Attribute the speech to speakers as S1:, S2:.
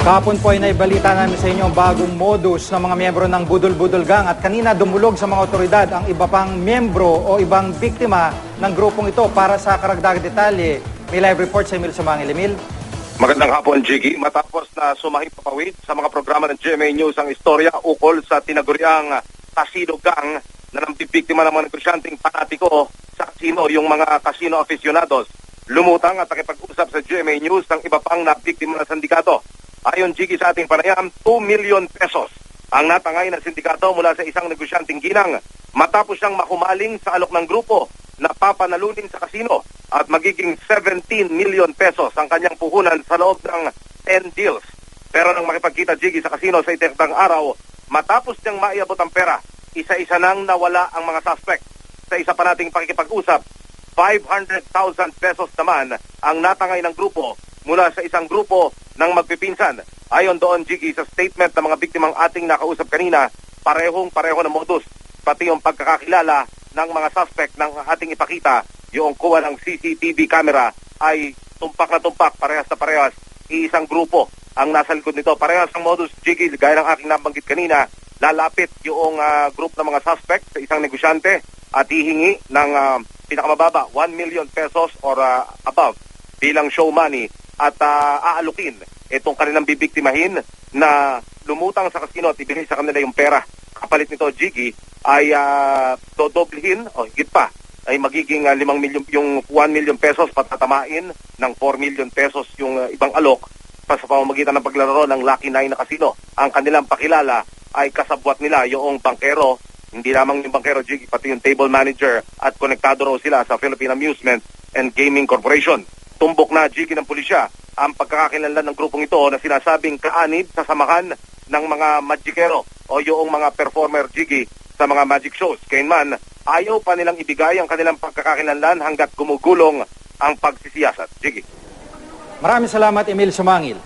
S1: Kahapon po ay naibalita namin sa inyo ang bagong modus ng mga miyembro ng Budol-Budol Gang at kanina dumulog sa mga otoridad ang iba pang miyembro o ibang biktima ng grupong ito. Para sa karagdagang detalye, may live report sa Emil Sumangil. Emil?
S2: Magandang hapon, Jiggy. Matapos na sumahing papawid sa mga programa ng GMA News ang istorya ukol sa tinaguriang Casino Gang na nambibiktima ng mga negosyanteng panatiko sa casino, yung mga casino aficionados. Lumutang at nakipag-usap sa GMA News ng iba pang nabiktima na sindikato. Ayon, Jiggy, sa ating panayam, 2 million pesos ang natangay na sindikato mula sa isang negosyanteng ginang matapos siyang makumaling sa alok ng grupo na papanalunin sa kasino at magiging 17 million pesos ang kanyang puhunan sa loob ng 10 deals. Pero nang makipagkita, Jiggy, sa kasino sa itinakdang araw, matapos niyang maiabot ang pera, isa-isa nang nawala ang mga suspect. Sa isa pa nating pakikipag-usap, 500,000 pesos naman ang natangay ng grupo mula sa isang grupo ng magpipinsan. Ayon doon, Jiggy, sa statement ng mga biktimang ating nakausap kanina, parehong-pareho na modus, pati yung pagkakakilala ng mga suspect ng ating ipakita, yung kuha ng CCTV camera ay tumpak na tumpak, parehas na parehas, iisang grupo ang nasa likod nito. Parehas ang modus, Jiggy, gaya ng aking nabanggit kanina, lalapit yung group ng mga suspect sa isang negosyante at hihingi ng pinakamababa 1 million pesos or above bilang show money at aalukin itong kanilang bibiktimahin na lumutang sa kasino at ibigay sa kanila yung pera. Kapalit nito, Jiggy, ay dodoblihin o higit pa ay magiging 5 million, yung 1 million pesos patatamain ng 4 million pesos yung ibang alok sa pamamagitan ng paglalaro ng Lucky 9 na kasino. Ang kanilang pakilala ay kasabwat nila yung bankero, hindi lamang yung bankero, Jiggy, pati yung table manager at konektado raw sila sa Philippine Amusement and Gaming Corporation. Tumbok na, Jiggy, ng pulisya ang pagkakakilanlan ng grupong ito na sinasabing kaanib sa samahan ng mga magikero o yung mga performer, Jiggy, sa mga magic shows. Kayunman, ayaw pa nilang ibigay ang kanilang pagkakakilanlan hanggat gumugulong ang pagsisiyasat. Jiggy.
S1: Maraming salamat, Emil Sumangil.